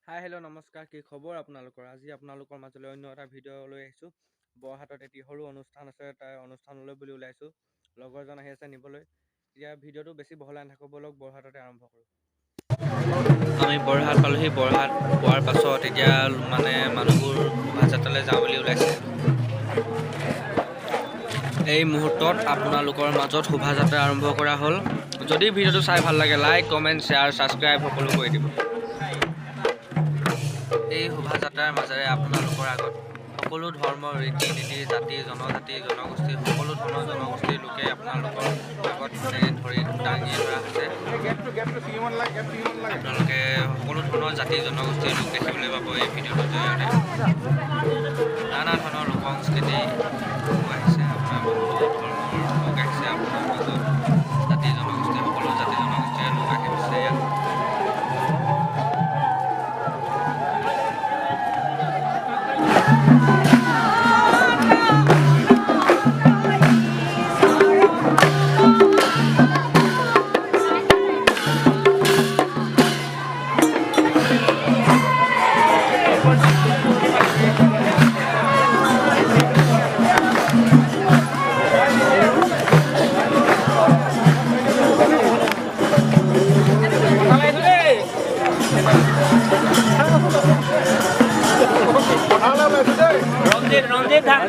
Hi hello' নমস্কাৰ, কি খবৰ আপোনালোকৰ? আজি আপোনালোকৰ মাজলৈ অন্য এটা ভিডিঅ' লৈ আহিছোঁ। বৰহাটত এটি সৰু অনুষ্ঠান আছে, তাৰ অনুষ্ঠানলৈ বুলি ওলাইছোঁ। লগৰজন আহি আছে নিবলৈ। এতিয়া ভিডিঅ'টো বেছি বহলাই নাথাকোঁ, ব'লক বৰহাটতে আৰম্ভ কৰোঁ। আমি বৰহাট পালোহি। বৰহাট পোৱাৰ পাছত এতিয়া মানুহবোৰ শোভাযাত্ৰালৈ যাওঁ বুলি ওলাইছে। এই মুহূৰ্তত আপোনালোকৰ মাজত শোভাযাত্ৰা আৰম্ভ কৰা হ'ল। যদি ভিডিঅ'টো চাই ভাল লাগে, লাইক, কমেণ্ট, শ্বেয়াৰ, ছাবস্ক্ৰাইব সকলো কৰি দিব। এই শোভাযাত্ৰাৰ মাজেৰে আপোনালোকৰ আগত সকলো ধৰ্মৰ ৰীতি নীতি, জাতি জনজাতি জনগোষ্ঠী সকলো ধৰণৰ জনগোষ্ঠীৰ লোকে আপোনালোকৰ আগত দাঙি ধৰা হৈছে। আপোনালোকে সকলো ধৰণৰ জাতি জনগোষ্ঠীৰ লোক দেখিবলৈ পাব এই ভিডিঅ'টোৰ জৰিয়তে। নানা ধৰণৰ লোক সংস্কৃতি আহিছে, আপোনাৰ বহুতো ধৰ্মৰ লোক আহিছে আপোনাৰ মাজত। জাতি জনগোষ্ঠী সকলো জাতি জনগোষ্ঠীৰ লোক আহিছে ইয়াত। ৰঞ্জিত ধান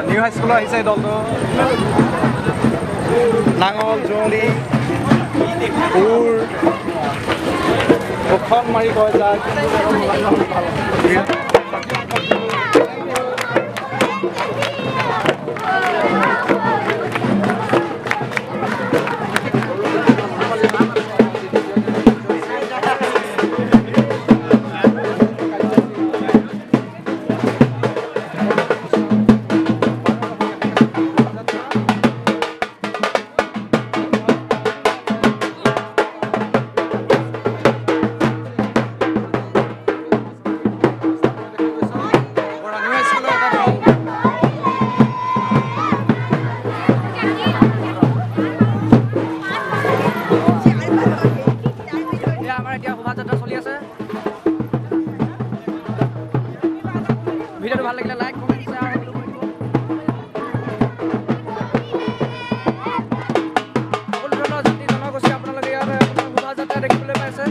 নিউ হাই স্কুলৰ আহিছে দলটো। নাঙল জুৱলি কোৰ দুখন মাৰি কয় যাক ভিডিঅ'টো ভাল লাগিলে লাইক কমেণ্ট শ্বেয়াৰ সকলো কৰি দিব। সকলো ধৰণৰ জাতি জনগোষ্ঠী আপোনালোকে ইয়াত আপোনাৰ শোভাযাত্ৰা দেখিবলৈ পাইছে।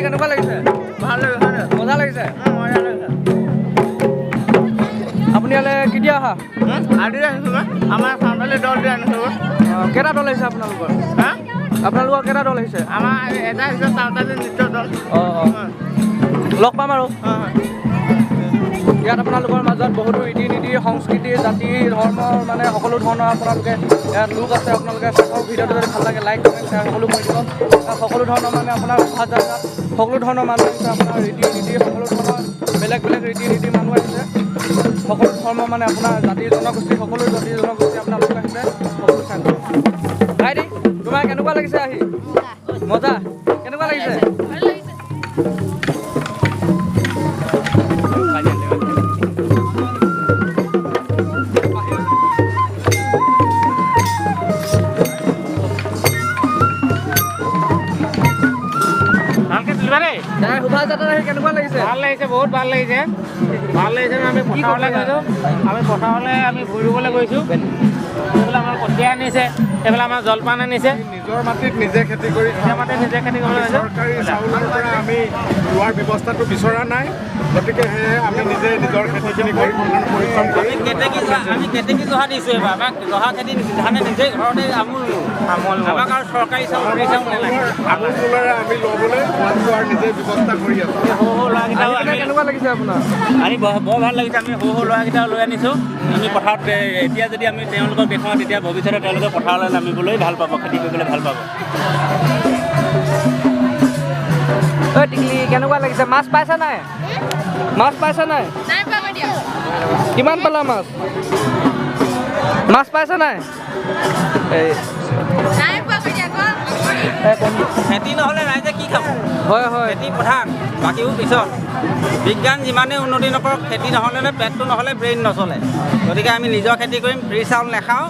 কেনেকুৱা লাগিছে? ভাল লাগিছে, মজা লাগিছে। আপুনি ইয়ালৈ কেতিয়া অহা? আজি আহিছোঁ আমাৰ চাউণ্ডালী দল দি আনিছোঁ। কেইটা দল আহিছে আপোনালোকৰ? আপোনালোকৰ কেইটা দল আহিছে? আমাৰ এটা আহিছে চাউণ্ডালী নৃত্য দল। লগ পাম আৰু। ইয়াত আপোনালোকৰ মাজত বহুতো ৰীতি নীতি সংস্কৃতি জাতি ধৰ্মৰ মানে সকলো ধৰণৰ আপোনালোকে ইয়াত লোক আছে। আপোনালোকে চাওক ভিডিঅ'টো যদি ভাল লাগে লাইক কমেণ্ট শ্বেয়াৰ সকলো কৰি দিব। সকলো ধৰণৰ মানে আপোনাৰ শোভাযাত্ৰাত সকলো ধৰণৰ মানুহ আহিছে। আপোনাৰ ৰীতি নীতি সকলো ধৰণৰ বেলেগ বেলেগ ৰীতি নীতি মানুহ আহিছে। সকলো ধৰ্ম মানে আপোনাৰ জাতি জনগোষ্ঠী সকলো জাতি জনগোষ্ঠী আপোনালোকে আহিছে। সকলো চাই ভাইটি তোমাৰ কেনেকুৱা লাগিছে আহি? মজা কেনেকুৱা লাগিছে? শোভাযাত্ৰা আহি কেনেকুৱা লাগিছে? ভাল লাগিছে, বহুত ভাল লাগিছে। ভাল লাগিছে। আমি পথাৰলৈ গৈছোঁ। আমি ঘূৰিবলৈ গৈছোঁ। এইফালে আমাৰ কঠীয়া আনিছে, এইফালে আমাৰ জলপান আনিছে। নিজৰ মাটিত নিজে খেতি কৰি চৰকাৰী চাউলৰ পৰা আমি লোৱাৰ ব্যৱস্থাটো বিচৰা নাই। গতিকে সেয়েহে আমি নিজে নিজৰ খেতিখিনি কৰি পৰিশ্ৰম কৰি আমি কেতেকী জহা দিছোঁ এইবাৰ। আমাক জহা খেতি ধানে নিজে ঘৰতে আমোল আমাক আৰু চৰকাৰী চাউল নালাগে। আমোল মূলেৰে আমি ল'বলৈ লোৱাৰ নিজে ব্যৱস্থা কৰি আছোঁ। কেনেকুৱা লাগিছে আপোনাৰ? আমি বৰ ভাল লাগিছে। আমি সৰু ল'ৰাকেইটাও লৈ আনিছোঁ। আমি পথাৰত এতিয়া যদি আমি তেওঁলোকক দেখুৱাওঁ তেতিয়া ভৱিষ্যতে তেওঁলোকে পথাৰলৈ নামিবলৈ ভাল পাব, খেতি কৰিবলৈ ভাল পাব। ঐ টিকলি কেনেকুৱা লাগিছে? মাছ পাইছা নাই? মাছ পাইছা নাই? কিমান পালা মাছ? মাছ পাইছা নাই? খেতি নহ'লে ৰাইজে কি খাব? হয় হয় খেতি প্ৰধান, বাকীবোৰ পিছত। বিজ্ঞান যিমানেই উন্নতি নকৰক, খেতি নহ'লে পেটটো নহ'লে ব্ৰেইন নচলে। গতিকে আমি নিজৰ খেতি কৰিম, ফ্ৰী চাউল নাখাওঁ।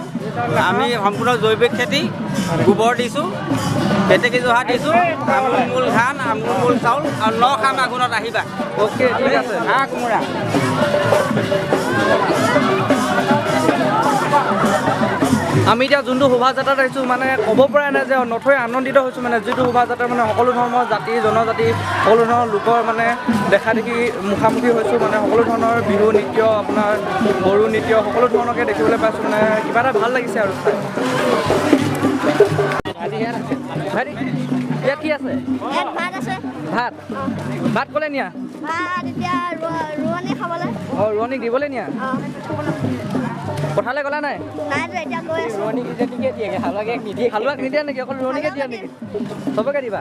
আমি সম্পূৰ্ণ জৈৱিক খেতি, গোবৰ দিছোঁ, কেতেকী জহা দিছোঁ, আমোল মূল ধান, আমোল মূল চাউল আৰু খাম আঘোণত আহিবা। অ'কে ঠিক আছে। হাঁহ কোমোৰা। আমি এতিয়া যোনটো শোভাযাত্ৰাত আহিছোঁ মানে ক'ব পৰা নাই যে নথৈ আনন্দিত হৈছোঁ। মানে যিটো শোভাযাত্ৰা মানে সকলো ধৰ্মৰ জাতি জনজাতি সকলো ধৰণৰ লোকৰ মানে দেখা দেখি মুখামুখি হৈছোঁ। মানে সকলো ধৰণৰ বিহু নৃত্য আপোনাৰ বড়ো নৃত্য সকলো ধৰণকে দেখিবলৈ পাইছোঁ। মানে কিবা এটা ভাল লাগিছে আৰু চাই। ভাইটি ইয়াত কি আছে? ইয়াত ভাত আছে। ভাত ভাত ক'লে নিয়া? ভাত এতিয়া ৰোৱনী খাবলৈ। অঁ ৰোৱনীক দিবলৈ নিয়া? পথাৰলৈ গ'লা নাই? নাই যোৱা, এতিয়া গৈ আছোঁ। ৰোৱনীক দিয়েগৈ, হালোৱাক নিদিয়ে নেকি? অকল ৰোৱনীকে দিয়া নেকি? চবকে দিবা?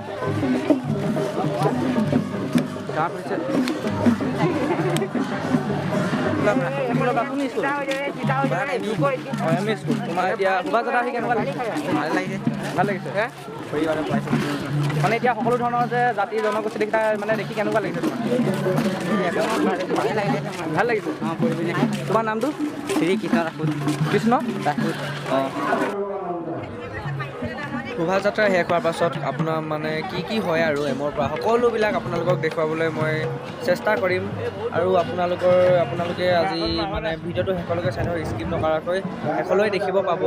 তাৰপিছত তোমাৰ এতিয়া শোভাযাত্ৰা আহি কেনেকুৱা লাগিছে? ভাল লাগিছে মানে এতিয়া সকলো ধৰণৰ যে জাতি জনগোষ্ঠী দেখিছা মানে দেখি কেনেকুৱা লাগিছে তোমাৰ? ভাল লাগিছে। তোমাৰ নামটো? শ্ৰী কৃষ্ণ ৰাখোঁ। কৃষ্ণ ৰাখোঁ। অঁ শোভাযাত্ৰা শেষ হোৱাৰ পাছত আপোনাৰ মানে কি হয় আৰু এমৰ পৰা সকলোবিলাক আপোনালোকক দেখুৱাবলৈ মই চেষ্টা কৰিম। আৰু আপোনালোকে আজি মানে ভিডিঅ'টো শেষলৈকে চাই থৈ স্কিপ নকৰাকৈ শেষলৈ দেখিব পাব।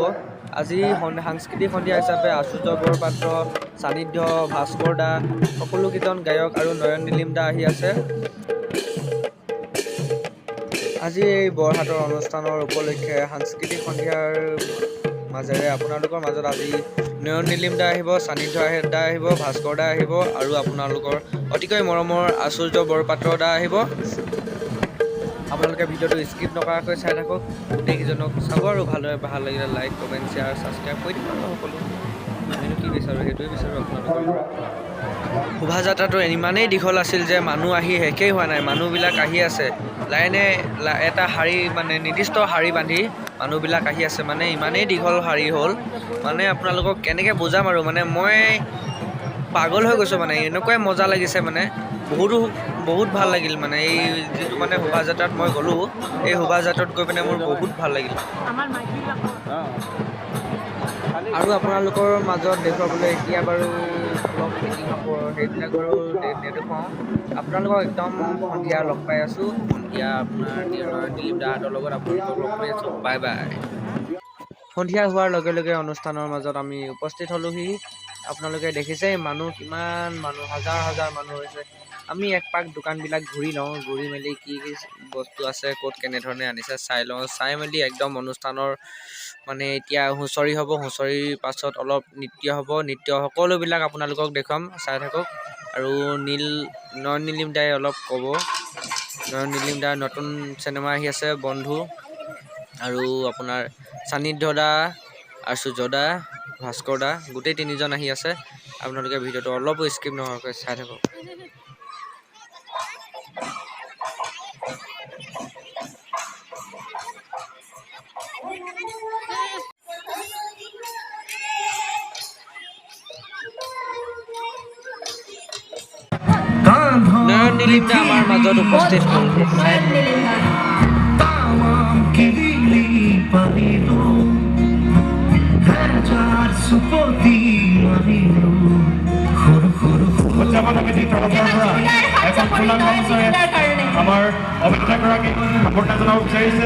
আজি সাংস্কৃতিক সন্ধিয়া হিচাপে আশুতোষ বৰপাত্ৰ, সান্নিধ্য, ভাস্কৰ দা, সকলোকেইজন গায়ক আৰু নয়ন নীলিম দা আহি আছে। আজি এই বৰহাটৰ অনুষ্ঠানৰ উপলক্ষে সাংস্কৃতিক সন্ধিয়াৰ মাজেৰে আপোনালোকৰ মাজত আজি নয়ন নীলিম দা আহিব, সান্নিধ্য দা আহিব, ভাস্কৰ দা আহিব আৰু আপোনালোকৰ অতিকৈ মৰমৰ আশুতোষ বৰপাত্ৰ দা আহিব। আপোনালোকে ভিডিঅ'টো স্কিপ নকৰাকৈ চাই থাকক। গোটেইকেইজনক চাব আৰু ভালদৰে ভাল লাগিলে লাইক কমেণ্ট শ্বেয়াৰ ছাবস্ক্ৰাইব কৰি দিব আৰু সকলো। আমিনো কি বিচাৰোঁ সেইটোৱে বিচাৰোঁ আপোনালোকৰ পৰা। শোভাযাত্ৰাটো ইমানেই দীঘল আছিল যে মানুহ আহি শেষেই হোৱা নাই। মানুহবিলাক আহি আছে লাইনে এটা শাৰী মানে নিৰ্দিষ্ট শাৰী বান্ধি মানুহবিলাক আহি আছে। মানে ইমানেই দীঘল শাৰী হ'ল মানে আপোনালোকক কেনেকৈ বুজাম আৰু মানে মই পাগল হৈ গৈছোঁ। মানে এনেকুৱাই মজা লাগিছে মানে বহুত ভাল লাগিল। মানে এই যিটো মানে শোভাযাত্ৰাত মই গ'লোঁ, এই শোভাযাত্ৰাত গৈ পিনে মোৰ বহুত ভাল লাগিল। আৰু আপোনালোকৰ মাজত দেখুৱাবলৈ এতিয়া বাৰু অলপ মিটিং হ'ব সেইবিলাক বাৰু নেদেখুৱাওঁ। আপোনালোকক একদম সন্ধিয়া লগ পাই আছোঁ। সন্ধিয়া আপোনাৰ নীলিম দাহঁতৰ লগত আপোনালোকক লগ পাই আছোঁ। Bye bye. সন্ধিয়া হোৱাৰ লগে লগে অনুষ্ঠানৰ মাজত আমি উপস্থিত হ'লোহি। আপোনালোকে দেখিছে মানুহ কিমান মানুহ, হাজাৰ হাজাৰ মানুহ হৈছে। আমি এক পাক দোকানবিলাক ঘূৰি লওঁ, ঘূৰি মেলি কি বস্তু আছে ক'ত কেনেধৰণে আনিছে চাই লওঁ। চাই মেলি একদম অনুষ্ঠানৰ মানে এতিয়া হুঁচৰি হ'ব, হুঁচৰিৰ পাছত অলপ নৃত্য হ'ব। নৃত্য সকলোবিলাক আপোনালোকক দেখুৱাম, চাই থাকক। আৰু নয়ন নীলিম দাই অলপ ক'ব। নয়ন নীলিম দাৰ নতুন চিনেমা আহি আছে বন্ধু, আৰু আপোনাৰ সান্নিধ্য দা আৰু সূৰ্য দা, ভাস্কৰ দা, গোটেই তিনিজন আহি আছে। আপোনালোকে ভিডিঅ'টো অলপো স্কিপ নোহোৱাকৈ চাই থাকক। নয়ন নীলিম দা আমাৰ মাজত উপস্থিত হ'ল। উদযাপন সমিতিৰ তৰফৰ পৰা এখন ফুলা গামোচাৰে আমাৰ অভিনেতাগৰাকীক সম্বৰ্ধনা জনাব বিচাৰিছে।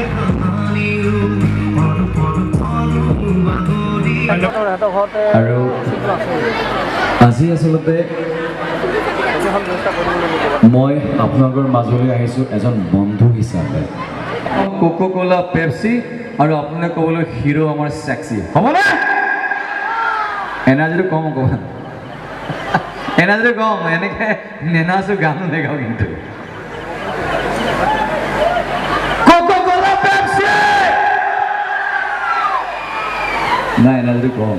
আৰু আজি আচলতে মই আপোনালোকৰ মাজলৈ আহিছোঁ এজন বন্ধু হিচাপে। কোকো কোলা, পেপচি আৰু আপোনালোকে ক'বলৈ হিৰো আমাৰ চেক্সি হ'বনে? এনাৰ্জিটো কম অকণমান, এনাৰ্জিটো কম, এনেকৈ নেনাচো গানো নেগাওঁ কিন্তু। কোকো কোলা, পেপচি নাই, এনাৰ্জিটো কম।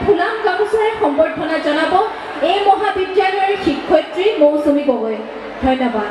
ফুলাম গামোচাৰে সম্বৰ্ধনা জনাব এই মহাবিদ্যালয়ৰ শিক্ষয়িত্ৰী মৌচুমী গগৈ। ধন্যবাদ।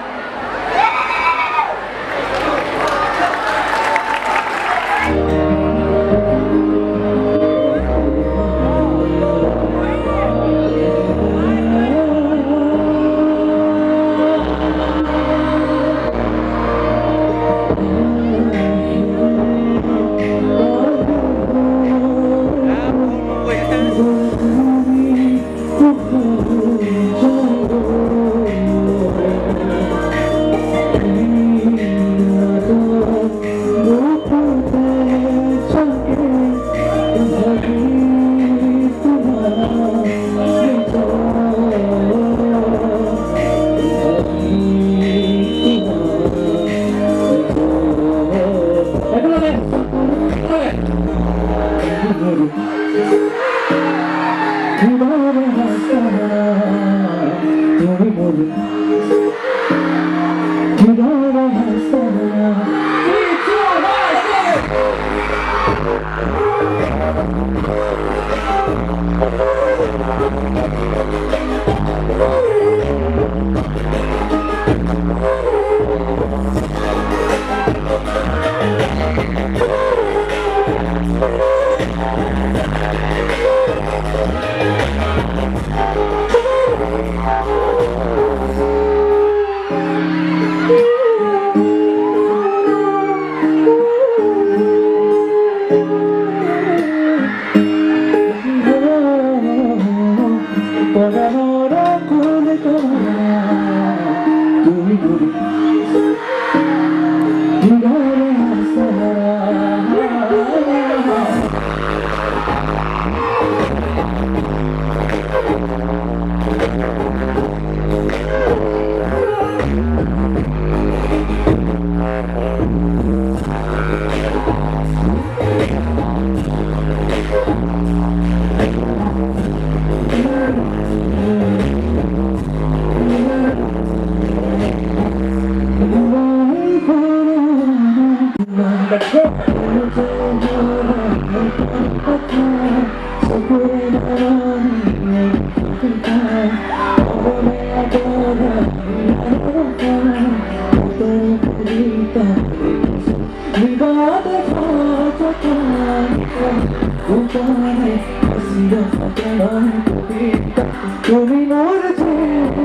Go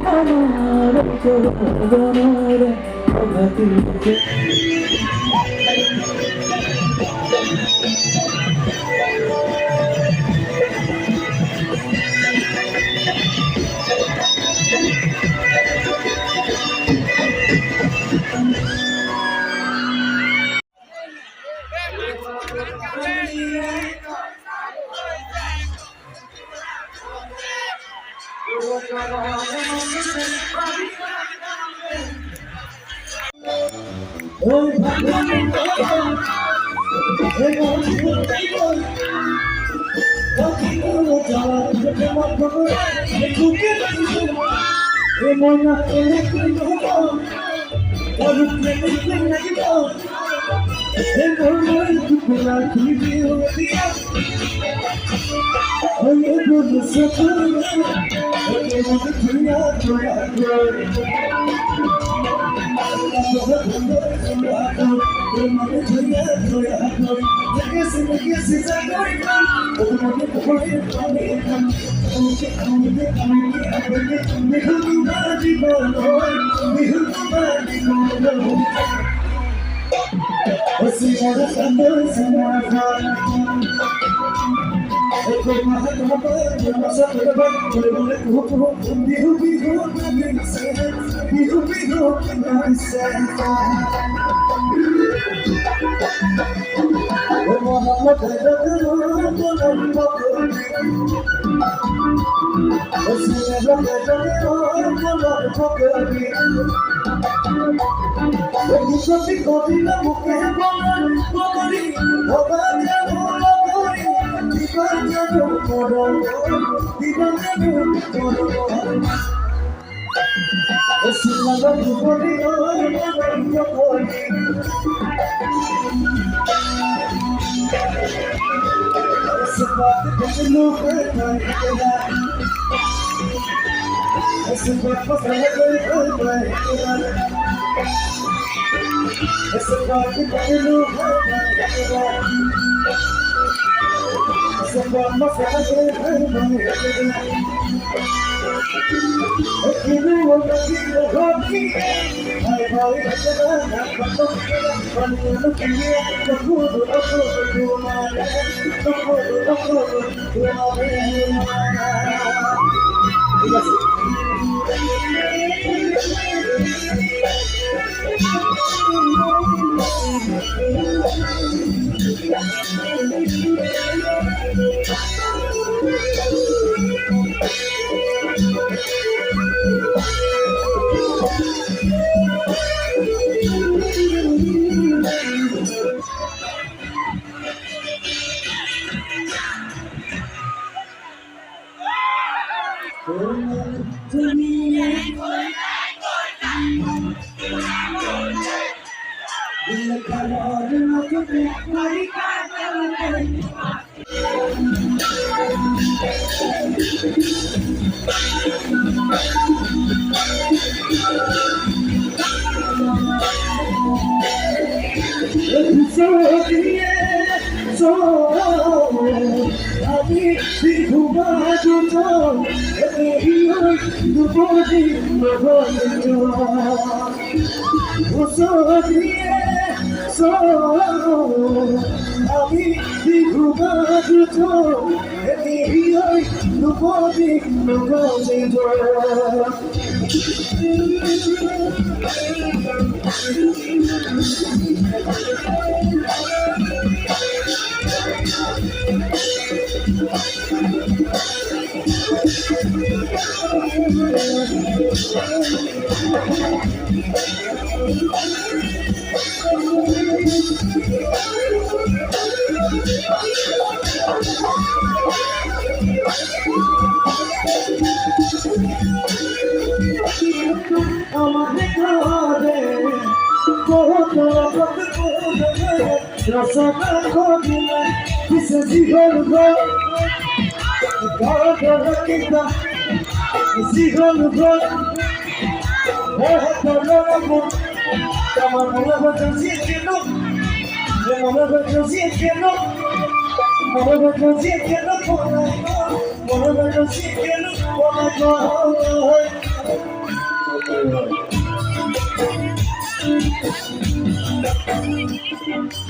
Mama,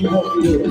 Oh.